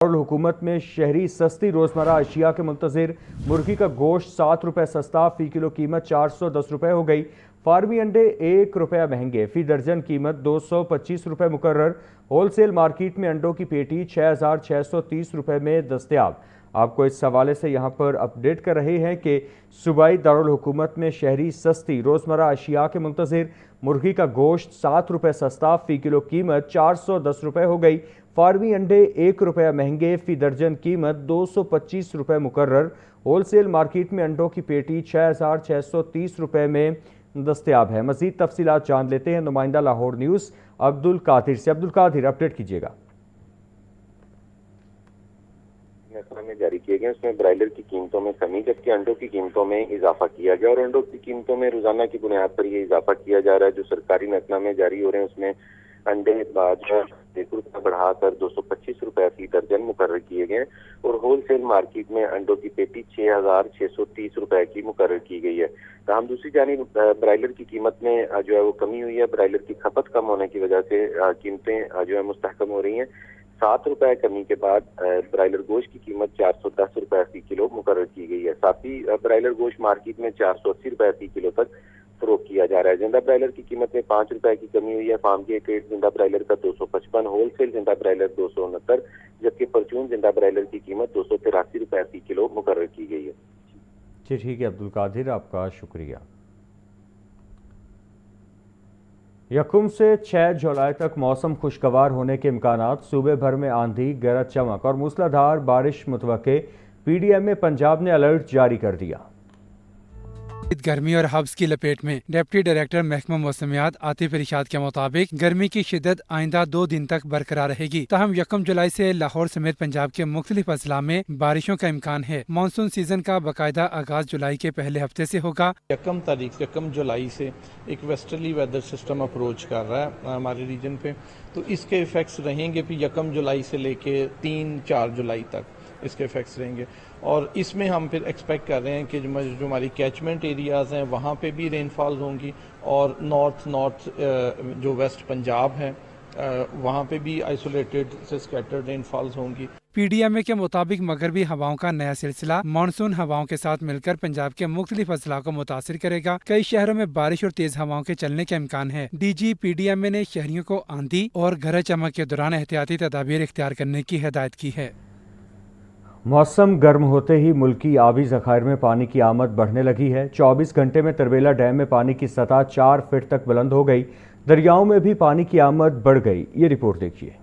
اور हुकूमत में शहरी सस्ती रोज़मर्रा अशिया के मुंतज़िर मुर्गी का गोश्त 7 रुपये सस्ता, फ़ी किलो कीमत 410 रुपये हो गई। फार्मी अंडे 1 रुपया महंगे, फ़ी दर्जन कीमत 225 रुपये मुकर्रर। होलसेल मार्केट में अंडों की पेटी 6,630 रुपये में दस्तयाब। आपको इस हवाले से यहाँ पर अपडेट कर रहे हैं कि सूबाई दारुल हुकूमत में शहरी सस्ती रोज़मर्रा अशिया के मुंतज़िर मुर्गी का गोश्त 7 रुपये सस्ता, फ़ी किलो कीमत 410 रुपये हो गई। फार्मी अंडे 1 रुपया महंगे, फ़ी दर्जन कीमत 225 रुपये मुकर्रर। होलसेल मार्केट में अंडों की पेटी 6,630 रुपये में दस्तयाब है। मज़ीद तफसीलात जान लेते हैं नुमाइंदा लाहौर न्यूज़ अब्दुल कादिर से। अब्दुल कादिर, अपडेट कीजिएगा। में जारी किए गए उसमें ब्रायलर की कीमतों में कमी, जबकि अंडों की कीमतों में इजाफा किया गया। और अंडों की कीमतों में रोजाना की बुनियाद पर ये इजाफा किया जा रहा है। जो सरकारी नकनामे जारी हो रहे हैं उसमें अंडे जो 1 रुपया बढ़ाकर 225 रुपये फी दर्जन मुकर्रर किए गए और होलसेल मार्केट में अंडों की पेटी 6,630 रुपये की मुकर्रर की गई है। तमाम दूसरी जानिब ब्रायलर की कीमत में जो है वो कमी हुई है। ब्रायलर की खपत कम होने की वजह से कीमतें जो है मुस्तहकम हो रही हैं। 7 रुपये कमी के बाद ब्रायलर गोश्त की कीमत 410 रुपये फी किलो मुकर्रर की गई है। साथ ही ब्रायलर गोश्त मार्केट में 480 रुपये फी किलो तक फरोख्त किया जा रहा है। जिंदा ब्रायलर की कीमत में 5 रुपये की कमी हुई है। फार्म के एक रेट जिंदा ब्रायलर का 255, होलसेल जिंदा ब्रायलर 269, जबकि परचून जिंदा ब्रायलर की कीमत 283 रुपये फी किलो मुकर्रर की गई है। जी ठीक है अब्दुल कादिर, आपका शुक्रिया। यकम से 6 जुलाई तक मौसम खुशगवार होने के इम्कानात। सूबे भर में आंधी, गरज चमक और मूसलाधार बारिश मुतवक्के। PDM में पंजाब ने अलर्ट जारी कर दिया। गर्मी और हब्स की लपेट में डिप्टी डायरेक्टर महकमा मौसमियात आतिफ इरशाद के मुताबिक गर्मी की शिद्दत आइंदा 2 दिन तक बरकरार रहेगी। ताहम 1 जुलाई से लाहौर समेत पंजाब के मुख्तलिफ अजला में बारिशों का इम्कान है। मानसून सीजन का बाकायदा आगाज जुलाई के पहले हफ्ते से होगा। 1 जुलाई से एक वेस्टर्ली वेदर सिस्टम अप्रोच कर रहा है हमारे रीजन पे, तो इसके इफेक्ट्स रहेंगे फिर 1 जुलाई से लेके 3-4 जुलाई तक इसके इफेक्ट्स रहेंगे। और इसमें हम फिर एक्सपेक्ट कर रहे हैं कि जो हमारी कैचमेंट एरियाज़ हैं वहाँ पे भी रेनफॉल होंगी और नॉर्थ जो वेस्ट पंजाब है वहाँ पे भी आइसोलेटेड से स्कैटर्ड रेनफॉल्स होंगी। PDM के मुताबिक मगरबी हवाओं का नया सिलसिला मानसून हवाओं के साथ मिलकर पंजाब के मुख्तलिफ अजला को मुतासिर करेगा। कई शहरों में बारिश और तेज हवाओं के चलने का इम्कान है। DG PDM ने शहरियों को आंधी और गरज चमक के दौरान एहतियाती तदाबीर इख्तियार करने की हिदायत की है। मौसम गर्म होते ही मुल्की आबी ज़खायर में पानी की आमद बढ़ने लगी है। 24 घंटे में तरबेला डैम में पानी की सतह 4 फीट तक बुलंद हो गई। दरियाओं में भी पानी की आमद बढ़ गई। ये रिपोर्ट देखिए।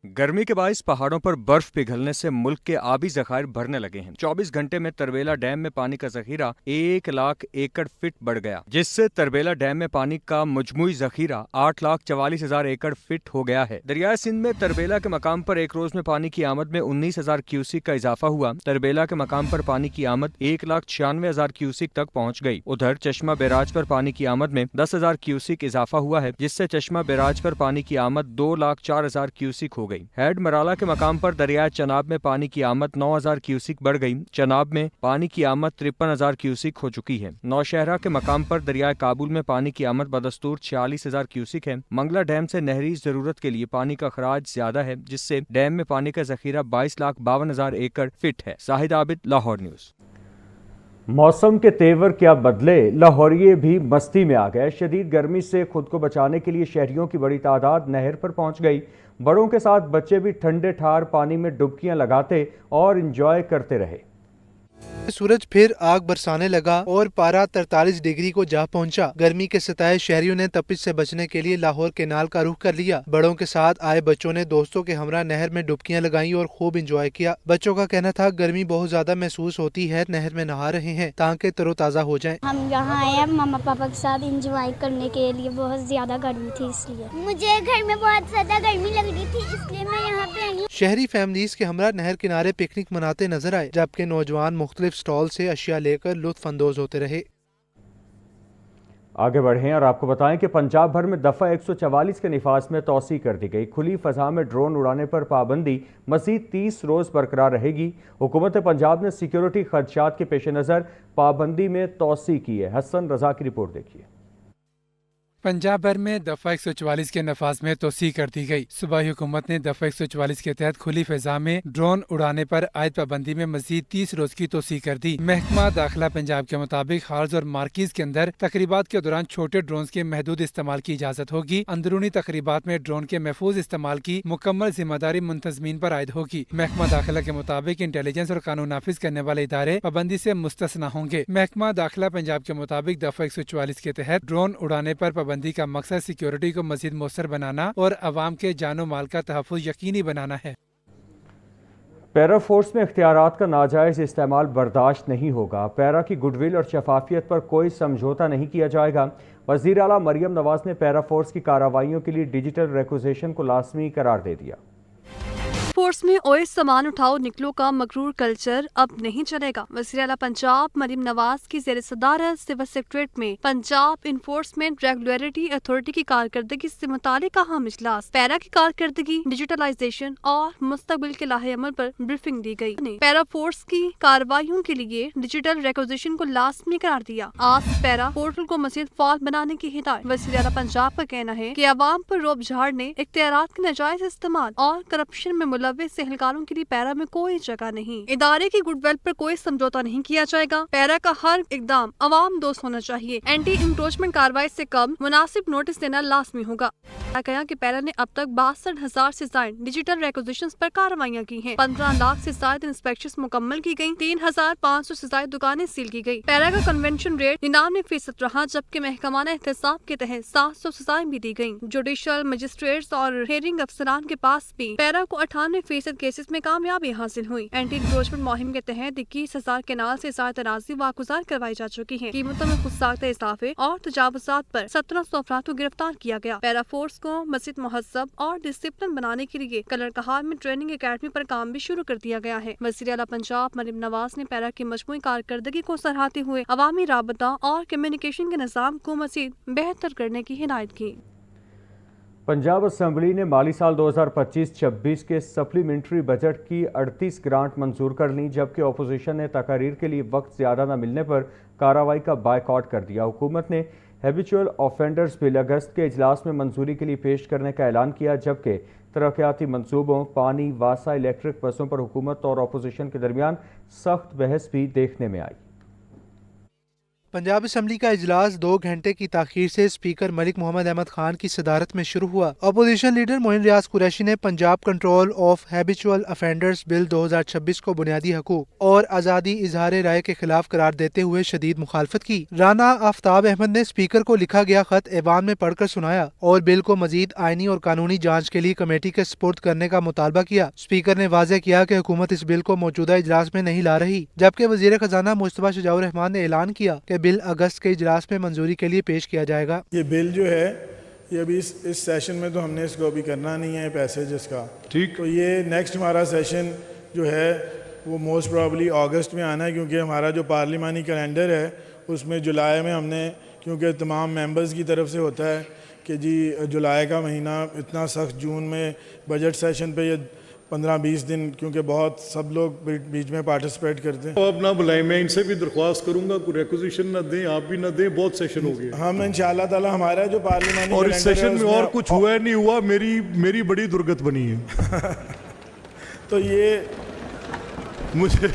गर्मी के बायस पहाड़ों पर बर्फ पिघलने से मुल्क के आबी ज़खायर भरने लगे हैं। 24 घंटे में तरबेला डैम में पानी का ज़खीरा 1 लाख एकड़ फीट बढ़ गया, जिससे तरबेला डैम में पानी का मजमूई ज़खीरा 8,44,000 एकड़ फीट हो गया है। दरियाए सिंध में तरबेला के मकाम पर एक रोज में पानी की आमद में 19,000 क्यूसिक का इजाफा हुआ। तरबेला के मकाम पर पानी की आमद 1,96,000 क्यूसिक तक पहुँच गई। उधर चश्मा बैराज पर पानी की आमद में 10,000 क्यूसिक इजाफा हुआ है, जिससे चश्मा बैराज पर पानी की आमद 2,04,000 क्यूसिक हो गई। हेड मराला के मकाम पर दरिया चनाब में पानी की आमद 9,000 क्यूसिक बढ़ गई। चनाब में पानी की आमद 53,000 क्यूसिक हो चुकी है। नौशहरा के मकाम पर दरिया काबुल में पानी की आमद बदस्तूर 46,000 क्यूसिक है। मंगला डैम से नहरी जरूरत के लिए पानी का खराज ज्यादा है, जिससे डैम में पानी का जखीरा 22,52,000 एकड़ फिट है। साहिद आबिद, लाहौर न्यूज। मौसम के तेवर क्या बदले, लाहौरिये भी मस्ती में आ गए। शदीद गर्मी से खुद को बचाने के लिए शहरियों की बड़ी तादाद नहर पर पहुंच गई। बड़ों के साथ बच्चे भी ठंडे ठार पानी में डुबकियां लगाते और एंजॉय करते रहे। सूरज फिर आग बरसाने लगा और पारा 43 डिग्री को जा पहुंचा। गर्मी के सताए शहरियों ने तपिश से बचने के लिए लाहौर केनाल का रुख कर लिया। बड़ों के साथ आए बच्चों ने दोस्तों के हमरा नहर में डुबकियां लगाई और खूब इंजॉय किया। बच्चों का कहना था गर्मी बहुत ज्यादा महसूस होती है, नहर में नहा रहे हैं ताकि तरोताजा हो जाएं। हम यहाँ आए हैं मामा पापा के साथ इंजॉय करने के लिए। बहुत ज्यादा गर्मी थी इसलिए मुझे घर में बहुत ज्यादा गर्मी लग रही थी, इसलिए मैं यहाँ पे आई। शहरी फैमिलीज के हमरा नहर किनारे पिकनिक मनाते नजर आए, जबकि नौजवान मुख्तलिफ स्टॉल से अशिया लेकर लुत्फ अंदोज होते रहे। आगे बढ़ें और आपको बताएं कि पंजाब भर में दफ़ा 144 के निफाज में तौसी कर दी गई। खुली फजा में ड्रोन उड़ाने पर पाबंदी मज़ीद 30 रोज़ बरकरार रहेगी। हुकूमत पंजाब ने सिक्योरिटी खदशात के पेश नज़र पाबंदी में तौसी की है। हसन रजा की रिपोर्ट देखिए। पंजाब भर में दफा 144 के नफाज में तोसी कर दी गई। सूबाई हुकूमत ने दफा 144 के तहत खुली फिजा में ड्रोन उड़ाने पर आयद पाबंदी में मजीद 30 रोज की तोसी कर दी। महकमा दाखिला पंजाब के मुताबिक हार्ज और मार्किज के अंदर तकरीबात के दौरान छोटे ड्रोन के महदूद इस्तेमाल की इजाजत होगी। अंदरूनी तकरीबात में ड्रोन के महफूज इस्तेमाल की मुकम्मल जिम्मेदारी मुंतजमीन पर आयद होगी। महकमा दाखिला के मुताबिक इंटेलिजेंस और कानून नाफिज करने वाले इदारे पाबंदी से मुस्तस्ना होंगे। महकमा दाखिला पंजाब के मुताबिक दफा 144 के तहत ड्रोन उड़ाने पर पाबंदी का मकसद सिक्योरिटी को मजीद मौसर बनाना और अवाम के जानो माल का तहफ़्फ़ुज़ यकीनी बनाना है। पैरा फोर्स में इख्तियारात का नाजायज़ इस्तेमाल बर्दाश्त नहीं होगा। पैरा की गुडविल और शफाफियत पर कोई समझौता नहीं किया जाएगा। वज़ीर आला मरियम नवाज ने पैरा फोर्स की कार्रवाइयों के लिए डिजिटल रिक्विजिशन को लाजमी करार दे दिया। फोर्स में ओएस सामान उठाओ निकलो का मकरूर कल्चर अब नहीं चलेगा। वज़ीर आला पंजाब मरियम नवाज की ज़ेर सदारत सिविल सेक्रेटरीट में पंजाब इन्फोर्समेंट रेगुलेटरी अथॉरिटी की कारकर्दगी से मुतालिक अहम इजलास, पैरा की कारकर्दगी, डिजिटलाइजेशन और मुस्तकबिल के लाहे अमल पर ब्रीफिंग दी गई। पैरा फोर्स की कार्रवाइयों के लिए डिजिटल रिक्विजिशन को लाजमी करार दिया। आज पैरा पोर्टल को मजीद फाल बनाने की हिदायत। वज़ीर आला पंजाब का कहना है कि अवाम पर रोब झाड़ने, इख्तियारात के नाजायज इस्तेमाल और करप्शन में मुलव्विस एहलकारों के लिए पैरा में कोई जगह नहीं। इदारे की गुडविल पर कोई समझौता नहीं किया जाएगा। पैरा का हर इकदाम अवाम दोस्त होना चाहिए। एंटी इंक्रोचमेंट कार्रवाई से कम मुनासिब नोटिस देना लाजमी होगा। कहा कि पैरा ने अब तक 62,000 से ज्यादा डिजिटल रिक्विजिशंस पर कार्रवाइयाँ की हैं। 15 लाख से ज्यादा इंस्पेक्शंस मुकम्मल की गयी। 3,500 से ज्यादा दुकानें सील की गयी। पैरा का कन्वेंशन रेट 99% रहा, जबकि महकमाना एहतसाब के तहत 700 सजाएं भी दी गयी। जुडिशल मजिस्ट्रेट्स और हेयरिंग अफसरान के पास भी पैरा को 98% केसेस में कामयाबी हासिल हुई। एंटी इंक्रोचमेंट मुहिम के तहत 21,000 केनाल से ज्यादा तराजी वागुजार करवाई जा चुकी है। कीमतों में खुद साख्ता इजाफे और तजावुजात पर 1700 अफराद को गिरफ्तार किया गया। पैरा फोर्स को मज़ीद मुहज़्ज़ब और डिसिप्लिन बनाने के लिए कलर कहार में ट्रेनिंग एकेडमी पर काम भी शुरू कर दिया गया है। वज़ीर आला पंजाब मरियम नवाज ने पैरा की मजमूई कारकर्दगी को सराहते हुए अवामी राबता और कम्युनिकेशन के निज़ाम को मज़ीद बेहतर करने की हिदायत की। पंजाब असम्बली ने माली साल 2025-26 के सप्लीमेंट्री बजट की 38 ग्रांट मंजूर कर ली, जबकि अपोजिशन ने तकारीर के लिए वक्त ज़्यादा न मिलने पर कार्रवाई का बायकॉट कर दिया। हुकूमत ने हैबिचुअल ऑफेंडर्स बिल अगस्त के इजलास में मंजूरी के लिए पेश करने का ऐलान किया, जबकि तरक्याती मंसूबों, पानी, वासा, इलेक्ट्रिक बसों पर हुकूमत और अपोजिशन के दरमियान सख्त बहस भी देखने में आई। पंजाब असम्बली का इजलास 2 घंटे की ताखीर से स्पीकर मलिक मोहम्मद अहमद खान की सदारत में शुरू हुआ। अपोजिशन लीडर मोइन रियाज कुरैशी ने Punjab control of habitual offenders bill 2026 को बुनियादी हकूक और आज़ादी इजहार राय के खिलाफ करार देते हुए शदीद मुखालफत की। राना आफ्ताब अहमद ने स्पीकर को लिखा गया खत ऐवान में पढ़कर सुनाया और बिल को मजीद आईनी और कानूनी जाँच के लिए कमेटी के सुपुर्द करने का मुतालबा किया। स्पीकर ने वाज़ेह किया कि हुकूमत इस बिल को मौजूदा इजलास में नहीं ला रही, जबकि वज़ीर खजाना मुस्तफा शुजाउर रहमान ने ऐलान किया कि बिल अगस्त के इजलास में मंजूरी के लिए पेश किया जाएगा। ये बिल जो है ये अभी इस सेशन में तो हमने इसको अभी करना नहीं है पैसेज इसका, ठीक। तो ये नेक्स्ट हमारा सेशन जो है वो मोस्ट प्रोबेबली अगस्त में आना है, क्योंकि हमारा जो पार्लिमानी कैलेंडर है उसमें जुलाई में हमने, क्योंकि तमाम मेंबर्स की तरफ से होता है कि जी जुलाई का महीना इतना सख्त, जून में बजट सेशन पे ये 15-20 दिन, क्योंकि बहुत सब लोग बीच में पार्टिसिपेट करते हैं। अब ना बुलाएं, मैं इनसे भी दरख्वास्त करूंगा कोई रिक्विजिशन ना दें, आप भी ना दें, बहुत सेशन हो गया। हम इंशाअल्लाह ताला हमारा जो पार्लियामेंट और इस सेशन में और कुछ हुआ है नहीं हुआ, मेरी बड़ी दुर्गत बनी है। तो ये मुझे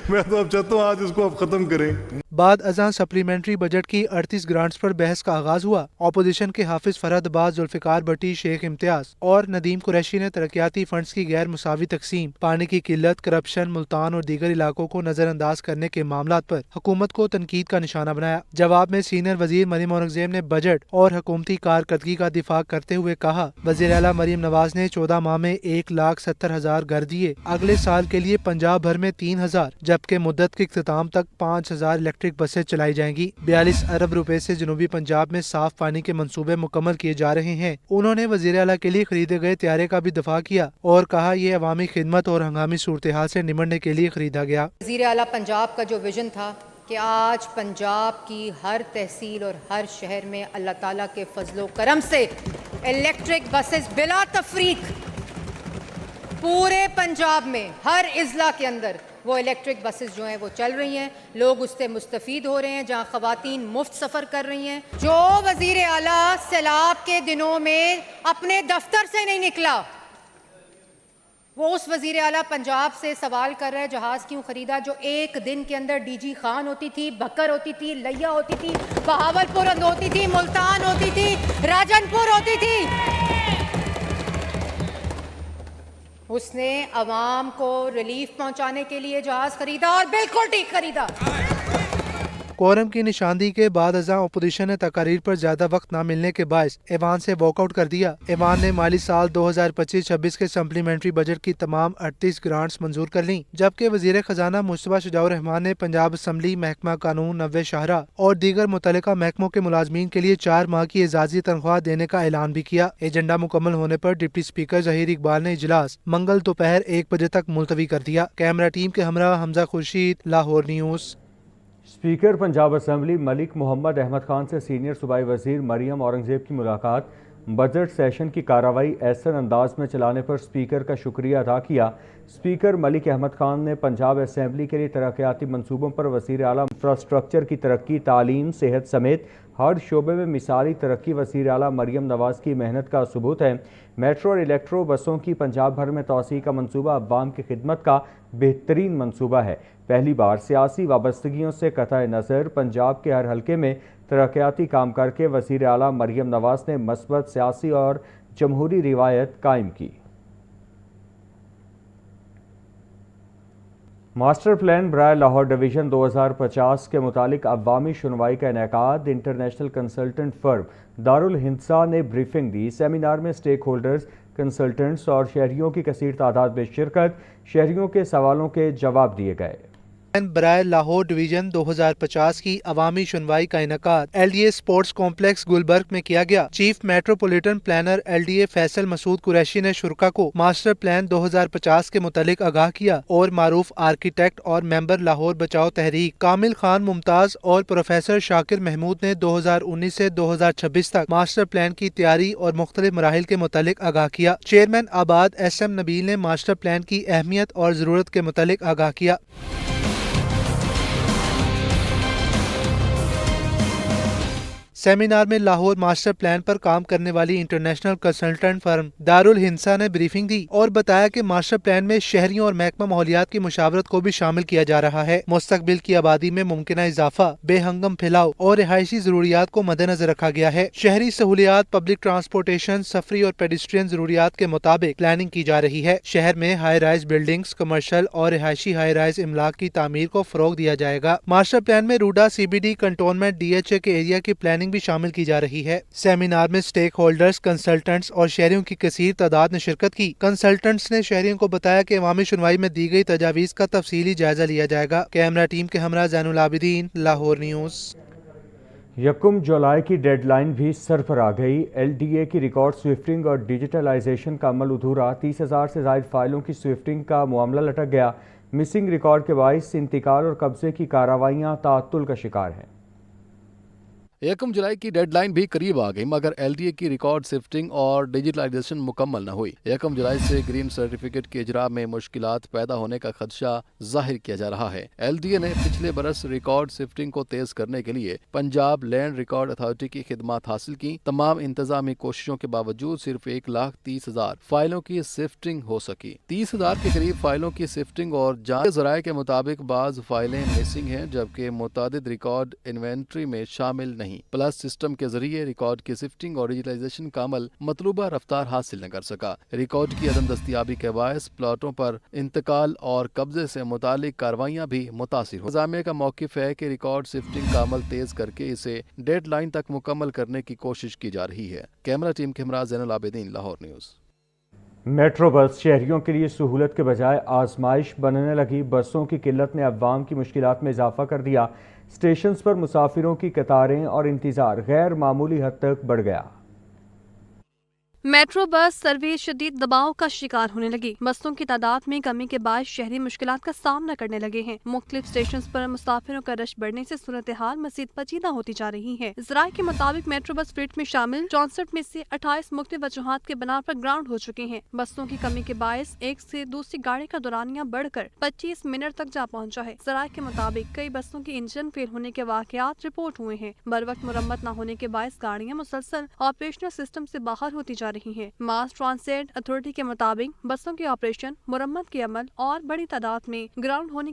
मैं तो अब चाहता हूँ आज इसको अब खत्म करें। बाद अज़ां सप्लीमेंट्री बजट की 38 ग्रांट्स पर बहस का आगाज हुआ। अपोजिशन के हाफिज फरहद अब्बास, जुल्फिकार भट्टी, शेख इम्तियाज और नदीम कुरैशी ने तरक्याती फंड्स की गैर मुसावी तकसीम, पानी की किल्लत, करप्शन, मुल्तान और दीगर इलाकों को नजरअंदाज करने के मामलात पर हुकूमत को तनकीद का निशाना बनाया। जवाब में सीनियर वजीर मरियम औरंगजेब ने बजट और हुकूमती कारकर्दगी का दिफा करते हुए कहा, वज़ीर आला मरियम नवाज ने 14 माह में 1,70,000 घर दिए। अगले साल के लिए पंजाब भर में 3,000, जबकि मुद्दत के इख्तिताम तक 5,000 इलेक्ट्रिक बसें चलाई जाएंगी। 42 अरब रुपए से जनूबी पंजाब में साफ पानी के मंसूबे मुकम्मल किए जा रहे हैं। उन्होंने वज़ीर आला के लिए खरीदे गए त्यारे का भी दफा किया और कहा, ये अवामी खिदमत और हंगामी सूरत हाल से निमटने के लिए खरीदा गया। वज़ीर आला पंजाब का जो विजन था कि आज पंजाब की हर तहसील और हर शहर में अल्लाह ताला के फजलो करम से इलेक्ट्रिक बसेस बिला तफरीक पूरे पंजाब में हर इजला के अंदर وہ الیکٹرک بسز جو ہیں وہ چل رہی ہیں, لوگ اس سے مستفید ہو رہے ہیں, جہاں خواتین مفت سفر کر رہی ہیں. جو وزیر اعلیٰ سیلاب کے دنوں میں اپنے دفتر سے نہیں نکلا, وہ اس وزیر اعلیٰ پنجاب سے سوال کر رہے جہاز کیوں خریدا جو ایک دن کے اندر ڈی جی خان ہوتی تھی, بکر ہوتی تھی, لیا ہوتی تھی, بہاولپور ہوتی تھی, ملتان ہوتی تھی, راجن پور ہوتی تھی. اس نے عوام کو ریلیف پہنچانے کے لیے جہاز خریدا اور بالکل ٹھیک خریدا. کوورم کی نشاندہی کے بعد ازاں اپوزیشن نے تقاریر پر زیادہ وقت نہ ملنے کے باعث ایوان سے واک آؤٹ کر دیا. ایوان نے مالی سال 2025-26 کے سپلیمنٹری بجٹ کی تمام 38 گرانٹس منظور کر لیں, جبکہ وزیر خزانہ مصطفیٰ شجاع الرحمان نے پنجاب اسمبلی, محکمہ قانون, نوے شاہراہ اور دیگر متعلقہ محکموں کے ملازمین کے لیے 4 ماہ کی اعزازی تنخواہ دینے کا اعلان بھی کیا. ایجنڈا مکمل ہونے پر ڈپٹی اسپیکر ظہیر اقبال نے اجلاس منگل دوپہر 1 بجے تک ملتوی کر دیا. کیمرہ ٹیم کے ہمراہ Hamza Khurshid, Lahore news. Speaker Punjab assembly Malik Muhammad Ahmad Khan سے سینئر صوبائی وزیر مریم اورنگزیب کی ملاقات. بجٹ سیشن کی کارروائی احسن انداز میں چلانے پر اسپیکر کا شکریہ ادا کیا. اسپیکر ملک احمد خان نے پنجاب اسمبلی کے لیے ترقیاتی منصوبوں پر وزیر اعلیٰ انفراسٹرکچر کی ترقی, تعلیم, صحت سمیت ہر شعبے میں مثالی ترقی وزیر اعلیٰ مریم نواز کی محنت کا ثبوت ہے. میٹرو اور الیکٹرو بسوں کی پنجاب بھر میں توسیع کا منصوبہ عوام کی خدمت کا بہترین منصوبہ ہے. پہلی بار سیاسی وابستگیوں سے قطع نظر پنجاب کے ہر حلقے میں ترقیاتی کام کر کے وزیر اعلیٰ مریم نواز نے مثبت سیاسی اور جمہوری روایت قائم کی. ماسٹر پلان برائے لاہور ڈویژن 2050 کے متعلق عوامی سنوائی کا انعقاد. انٹرنیشنل کنسلٹنٹ فرم دارالہندسہ نے بریفنگ دی. سیمینار میں سٹیک ہولڈرز, کنسلٹنٹس اور شہریوں کی کثیر تعداد میں شرکت. شہریوں کے سوالوں کے جواب دیے گئے. برائے لاہور ڈویژن 2050 کی عوامی سنوائی کا انعقاد L D A sports complex Gulberg میں کیا گیا. Chief metropolitan planner L D A Faisal Masood Qureshi نے شرکاء کو ماسٹر پلان 2050 کے متعلق آگاہ کیا اور معروف آرکیٹیکٹ اور ممبر لاہور بچاؤ تحریک کامل خان ممتاز اور پروفیسر شاکر محمود نے 2019 سے 2026 تک ماسٹر پلان کی تیاری اور مختلف مراحل کے متعلق آگاہ کیا. چیئرمین آباد ایس ایم نبیل نے ماسٹر پلان کی اہمیت اور ضرورت کے متعلق آگاہ کیا. سیمینار میں لاہور ماسٹر پلان پر کام کرنے والی انٹرنیشنل کنسلٹنٹ فرم دارالہندسہ نے بریفنگ دی اور بتایا کہ ماسٹر پلان میں شہریوں اور محکمہ ماحولیات کی مشاورت کو بھی شامل کیا جا رہا ہے. مستقبل کی آبادی میں ممکنہ اضافہ, بے ہنگم پھیلاؤ اور رہائشی ضروریات کو مد نظر رکھا گیا ہے. شہری سہولیات, پبلک ٹرانسپورٹیشن, سفری اور پیڈسٹرین ضروریات کے مطابق پلاننگ کی جا رہی ہے. شہر میں ہائی رائز بلڈنگز, کمرشل اور رہائشی ہائی رائز املاک کی تعمیر کو فروغ دیا جائے گا. ماسٹر پلان میں RUDA, C B D, cantonment, D H A کے ایریا کی پلاننگ بھی شامل کی جا رہی ہے. سیمینار میں سٹیک ہولڈرز, کنسلٹنٹس اور شہریوں کی کثیر تعداد نے شرکت کی. کنسلٹنٹس نے شہریوں کو بتایا کہ عوامی سنوائی میں دی گئی تجاویز کا تفصیلی جائزہ لیا جائے گا. کیمرہ ٹیم کے ہمراہ زین العابدین, لاہور نیوز. 1 جولائی کی ڈیڈ لائن بھی سر پر آ گئی. ایل ڈی اے کی ریکارڈ سوئفٹنگ اور ڈیجیٹلائزیشن کا عمل ادھورا. 30,000 سے زائد فائلوں کی سوئفٹنگ کا معاملہ لٹک گیا. مسنگ ریکارڈ کے باعث انتقال اور قبضے کی کارروائیاں تعطل کا شکار ہیں. 1 جولائی کی ڈیڈ لائن بھی قریب آ گئی مگر ایل ڈی اے کی ریکارڈ سفٹنگ اور ڈیجیٹلائزیشن مکمل نہ ہوئی. 1 جولائی سے گرین سرٹیفکیٹ کے اجراء میں مشکلات پیدا ہونے کا خدشہ ظاہر کیا جا رہا ہے. ایل ڈی اے نے پچھلے برس ریکارڈ سفٹنگ کو تیز کرنے کے لیے پنجاب لینڈ ریکارڈ اتھارٹی کی خدمات حاصل کی. تمام انتظامی کوششوں کے باوجود صرف 1,30,000 فائلوں کی سفٹنگ ہو سکی. 30,000 کے قریب فائلوں کی سفٹنگ اور جانچ ذرائع کے مطابق بعض فائلیں مسنگ ہیں جبکہ متعدد ریکارڈ انوینٹری میں شامل نہیں. پلس سسٹم کے ذریعے ریکارڈ کی سفٹنگ اور ڈیجیٹلائزیشن کا عمل مطلوبہ رفتار حاصل نہ کر سکا. ریکارڈ کی عدم دستیابی کے باعث پلاٹوں پر انتقال اور قبضے سے متعلق کاروائیاں بھی متاثر ہوئی. انتظامیہ کا موقف ہے کہ ریکارڈ سفٹنگ کا عمل تیز کر کے اسے ڈیڈ لائن تک مکمل کرنے کی کوشش کی جا رہی ہے. کیمرہ ٹیم کے ہمراہ زین العابدین, لاہور نیوز. میٹرو بس شہریوں کے لیے سہولت کے بجائے آزمائش بننے لگی. بسوں کی قلت نے عوام کی مشکلات میں اضافہ کر دیا. اسٹیشنز پر مسافروں کی قطاریں اور انتظار غیر معمولی حد تک بڑھ گیا. मेट्रो बस सर्विस शदीद दबाव का शिकार होने लगी। बसों की तादाद में कमी के बाद शहरी मुश्किलात का सामना करने लगे हैं। मुख्तलिफ स्टेशन पर मुसाफिरों का रश बढ़ने से सूरत हाल मजीद पेचीदा होती जा रही है। ज़राए के मुताबिक मेट्रो बस फ्लीट में शामिल 64 में से 28 मुख्तलिफ वजूहात के बिना पर ग्राउंड हो चुकी हैं। बसों की कमी के बायस एक से दूसरी गाड़ी का दौरानिया बढ़कर 25 मिनट तक जा पहुँचा है। ज़राए के मुताबिक कई बसों के इंजन फेल होने के वाक़यात रिपोर्ट हुए हैं। बर वक्त मुरम्मत न होने के बायस गाड़ियाँ मुसलसल ऑपरेशनल सिस्टम से बाहर होती जा रही है। मास ट्रांसिट अथॉरिटी के मुताबिक बसों के ऑपरेशन, मुरम्मत के अमल और बड़ी तादाद में ग्राउंड होने